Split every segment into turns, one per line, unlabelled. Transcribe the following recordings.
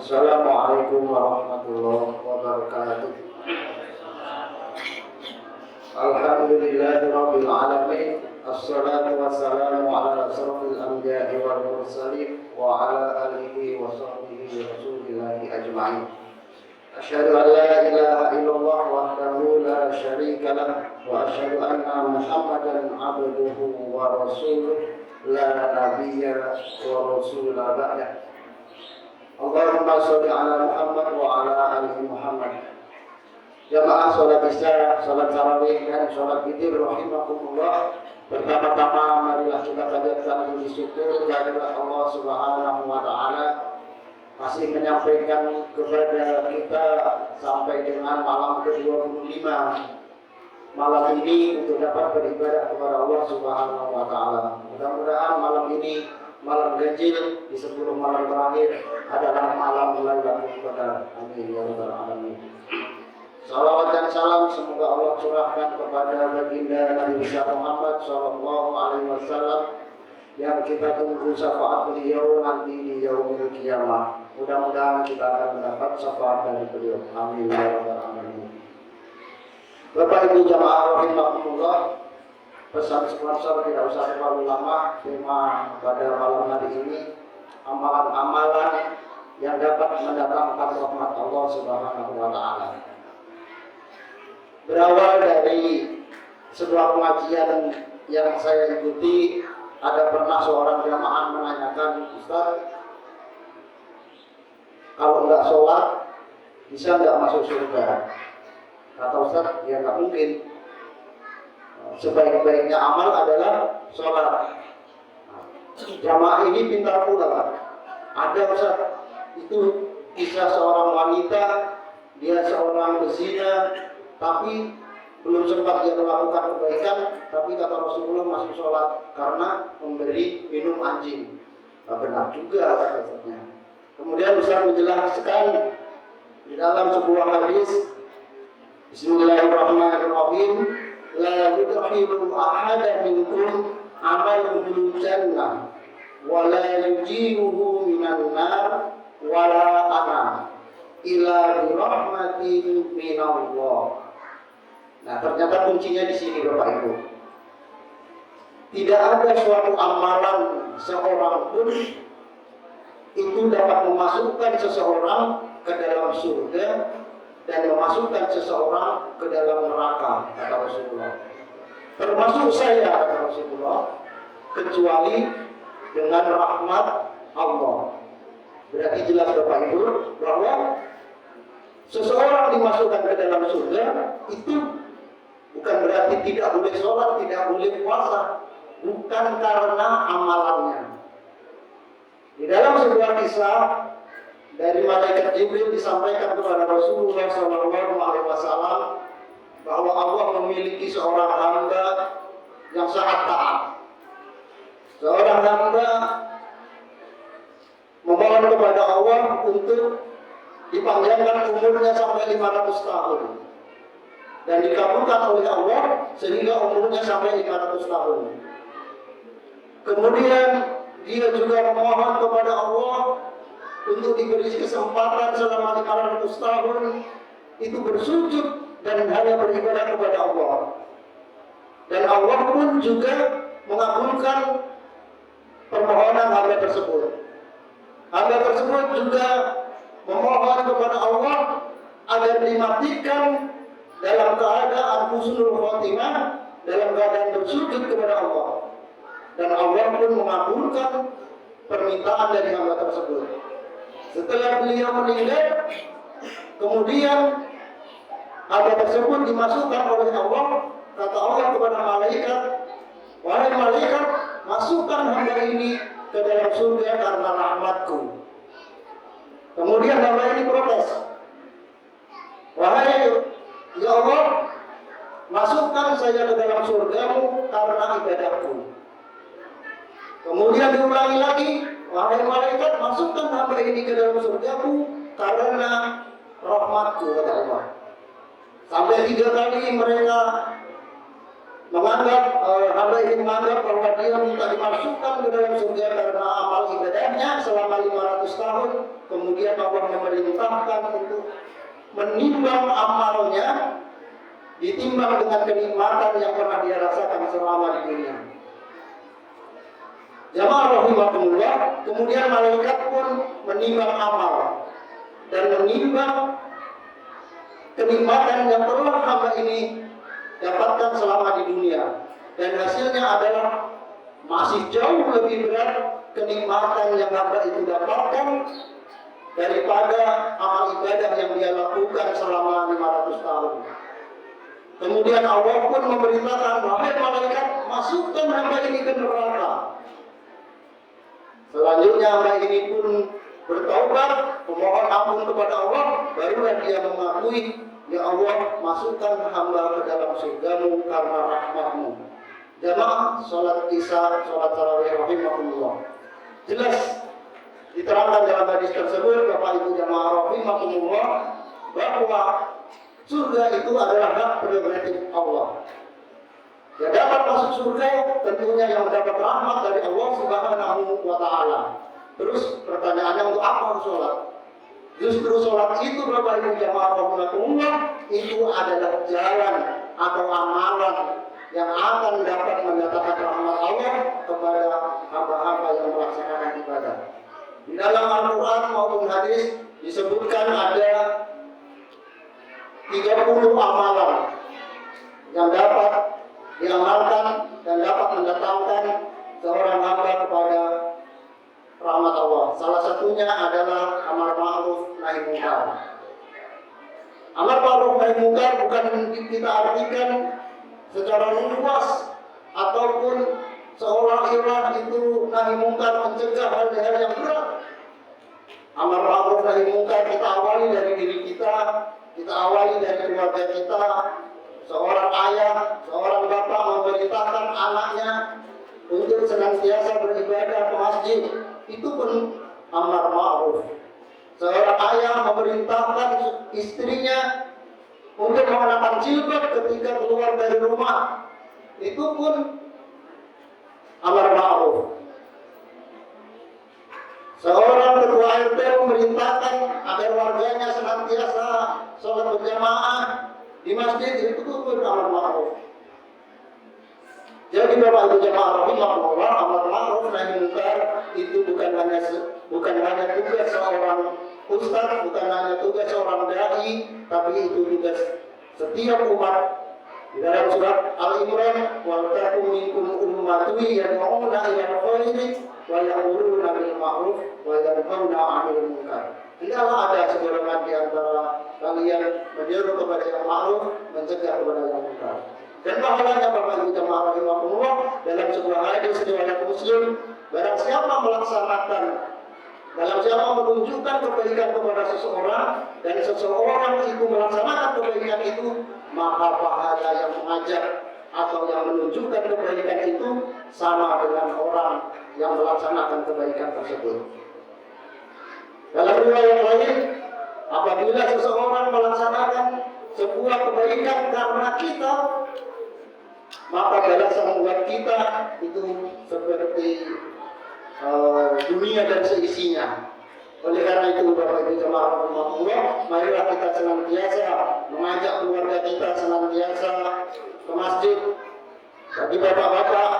Assalamualaikum warahmatullahi wabarakatuh. Alhamdulillahirabbil alamin. Assalatu wassalamu ala asrofil anbiya'i wal mursalin wa ala alihi wa sahbihi rasulillahi ajma'in. Asyhadu an la ilaha illallah wahdahu la syarika lah wa asyhadu anna Muhammadan abduhu wa rasuluh la nabiyya wa rasula ba'dah. Allahumma sholli ala Muhammad wa ala ali Muhammad. Jamaah sholat isya, sholat tarawih dan sholat witir rahimakumullah. Pertama-tama marilah kita panjatkan puji syukur kepada Allah Subhanahu wa taala masih menyampaikan kepada kita sampai dengan malam ke-25 malam ini untuk dapat beribadah kepada Allah Subhanahu wa taala. Mudah-mudahan malam ini malam ganjil di 10 malam terakhir adalah malam Lailatul Qadar. Amin ya rabbal alamin. Salawat dan salam semoga Allah curahkan kepada baginda Nabi Muhammad sallallahu alaihi wasallam yang kita tunggu syafaat beliau nanti di yaumil qiyamah. Mudah-mudahan kita akan mendapat syafaat dari beliau. Amin ya rabbal alamin. Bapak Ibu jamaah rahimakumullah, pesan sponsor tidak usah terlalu lama. Tema pada malam hari ini amalan-amalan yang dapat mendatangkan rahmat Allah Subhanahu wa taala. Berawal dari sebuah pengajian yang saya ikuti, ada pernah seorang jamaah menanyakan, Ustaz, kalau nggak sholat bisa nggak masuk surga? Kata Ustaz, ya nggak mungkin. Sebaik-baiknya amal adalah sholat. Jamaah ini pintar pula. Ada Ustaz, itu kisah seorang wanita, dia seorang pezina, tapi belum sempat dia melakukan kebaikan, tapi kata Rasulullah masih sholat karena memberi minum anjing. Nah, benar juga katanya. Kemudian Ustaz menjelaskan di dalam sebuah hadis, Bismillahirrahmanirrahim, la yudkhilu ahadan minkum amaluhu jannah wa la yujibuhu minan nar wa la ana illa bi rahmatin minallah. Nah, ternyata kuncinya di sini Bapak Ibu. Tidak ada suatu amalan seorang pun itu dapat memasukkan seseorang ke dalam surga dan memasukkan seseorang ke dalam neraka, kata Rasulullah. Termasuk saya, kata Rasulullah, kecuali dengan rahmat Allah. Berarti jelas Bapak Ibu bahwa seseorang dimasukkan ke dalam surga itu bukan berarti tidak boleh sholat, tidak boleh puasa, bukan karena amalannya. Di dalam sebuah kisah dari malaikat Jibril disampaikan kepada Rasulullah SAW bahwa Allah memiliki seorang hamba yang sangat taat. Seorang hamba memohon kepada Allah untuk dipanjangkan umurnya sampai 500 tahun. Dan dikabulkan oleh Allah sehingga umurnya sampai 500 tahun. Kemudian dia juga memohon kepada Allah untuk diberi kesempatan selama 500 tahun itu bersujud dan hanya beribadah kepada Allah. Dan Allah pun juga mengabulkan permohonan hamba tersebut. Hamba tersebut juga memohon kepada Allah agar dimatikan dalam keadaan husnul khotimah, dalam keadaan bersujud kepada Allah. Dan Allah pun mengabulkan permintaan dari hamba tersebut. Setelah beliau meninggal, kemudian hamba tersebut dimasukkan oleh Allah. Kata Allah kepada malaikat, wahai malaikat, masukkan hamba ini ke dalam surga karena rahmatku. Kemudian hamba ini protes, wahai ya Allah, masukkan saya ke dalam surgamu karena ibadahku. Kemudian diulangi lagi, wahai malaikat, masukkan hamba ini ke dalam surgamu karena rahmatku, kata Allah. Sampai 3 kali mereka hamba ini menganggap bahwa dia minta dimasukkan ke dalam surga karena amal ibadahnya selama 500 tahun. Kemudian Allah memerintahkan untuk menimbang amalnya, ditimbang dengan kenikmatan yang pernah dia rasakan selama di dunia. Jamaah rahimakumullah, kemudian malaikat pun menimbang amal dan menimbang kenikmatan yang telah hamba ini dapatkan selama di dunia, dan hasilnya adalah masih jauh lebih berat kenikmatan yang hamba itu dapatkan daripada amal ibadah yang dia lakukan selama 500 tahun. Kemudian Allah pun memerintahkan, wahai malaikat, masukkan hamba ini ke neraka. Selanjutnya hamba ini pun bertaubat, memohon ampun kepada Allah, barulah dia mengakui, ya Allah, masukkan hamba ke dalam surgamu karena rahmatmu. Jamaah sholat isya, sholat tarawih rahimahullah. Jelas diterangkan dalam hadis tersebut, Bapak Ibu jamaah rahimahullah, bahwa surga itu adalah hak prerogatif Allah. Ya dapat masuk surga tentunya yang mendapat rahmat dari Allah Subhanahu wa Ta'ala. Terus pertanyaannya, untuk apa harus sholat? Justru sholat itu Bapak Ibu jamaah rahimahullah, itu adalah jalan atau amalan yang akan dapat mendatangkan rahmat Allah kepada hamba-hamba yang melaksanakan ibadah. Di dalam Al-Quran maupun hadis disebutkan ada 30 amalan yang dapat diamalkan dan dapat mendatangkan seorang hamba kepada rahmat Allah. Salah satunya adalah amar ma'ruf nahi munkar. Amar ma'ruf nahi munkar bukan kita artikan secara luas ataupun seolah-olah itu nahi munkar mencegah hal-hal yang berat. Amar ma'ruf nahi munkar kita awali dari diri kita awali dari keluarga kita. Seorang ayah, seorang bapak memerintahkan anaknya untuk senantiasa beribadah ke masjid, itu pun amar ma'ruf. Seorang ayah memerintahkan istrinya untuk mengenakan jilbab ketika keluar dari rumah, itu pun amar ma'ruf. Seorang ketua RT memerintahkan agar warganya senantiasa sholat berjamaah di masjid, itu pun amar ma'ruf. Jadi Bapak Ibu jamaah rahimahullah, amar ma'ruf nahi munkar itu bukan hanya tugas seorang ustaz, bukan hanya tugas seorang dai, tapi itu tugas setiap umat. Di dalam surat Al-Imran, wal takum minkum ummatun yad'una ilal khairi wa ya'muruna bil ma'ruf wa yanhauna 'anil munkar. Tidaklah ada segolongan di antara kalian menyeru kepada yang ma'ruf, mencegah kepada yang munkar. Dan pahalanya Bapak Ibu jamaah rahimahullah, dalam sebuah hadis riwayat Muslim, barang siapa melaksanakan, dalam siapa menunjukkan kebaikan kepada seseorang dan seseorang itu melaksanakan kebaikan itu, maka pahala yang mengajak atau yang menunjukkan kebaikan itu sama dengan orang yang melaksanakan kebaikan tersebut. Dalam riwayat lain, apabila seseorang melaksanakan sebuah kebaikan karena kita, maka balasan buat kita itu seperti dunia dan seisinya. Oleh karena itu Bapak Ibu jamaah rahimahullah, marilah kita senantiasa mengajak keluarga kita senantiasa ke masjid. Bagi bapak-bapak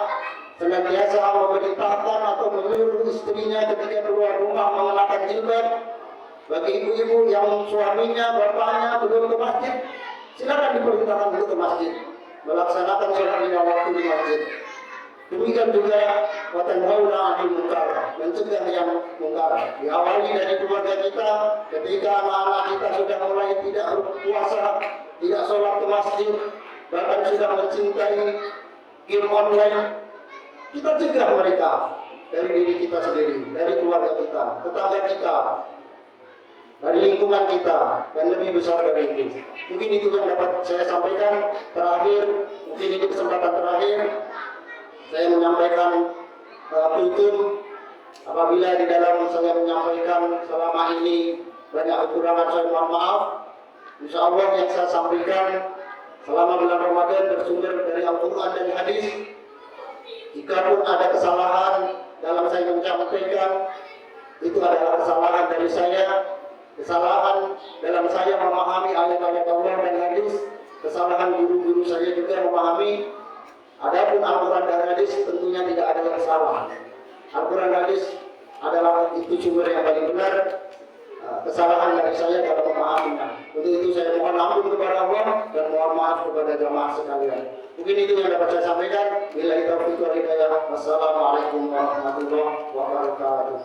senantiasa memerintahkan atau menyuruh istrinya ketika keluar rumah mengenakan jilbab. Bagi ibu-ibu yang suaminya, bapaknya belum ke masjid, silakan diperintahkan untuk ke masjid, melaksanakan sholat lima waktu di masjid. Demikian juga watanhauna 'anil munkar, mencegah yang munkar. Diawali dari keluarga kita, ketika anak-anak kita sudah mulai tidak puasa, tidak sholat ke masjid, bahkan sudah mencintai game online, kita cegah mereka dari diri kita sendiri, dari keluarga kita, tetangga kita, dari lingkungan kita, dan lebih besar dari itu. Mungkin itu yang dapat saya sampaikan. Terakhir, mungkin ini kesempatan terakhir saya menyampaikan tutur. Apabila di dalam saya menyampaikan selama ini banyak kekurangan, saya mohon maaf. Insya Allah yang saya sampaikan selama bulan Ramadan bersumber dari Al-Quran dan hadis. Jikapun ada kesalahan dalam saya menyampaikan, itu adalah kesalahan dari saya, kesalahan dalam saya memahami ayat-ayat Allah dan hadis, kesalahan guru-guru saya juga memahami. Adapun Al-Quran dan hadis tentunya tidak ada yang salah. Al-Quran dan hadis adalah itu sumber yang paling benar. Kesalahan dari saya dalam memahaminya. Untuk itu saya mohon ampun kepada Allah dan mohon maaf kepada jamaah sekalian. Mungkin itu yang dapat saya sampaikan. Billahi taufiq wal hidayah. Wassalamualaikum warahmatullahi wabarakatuh.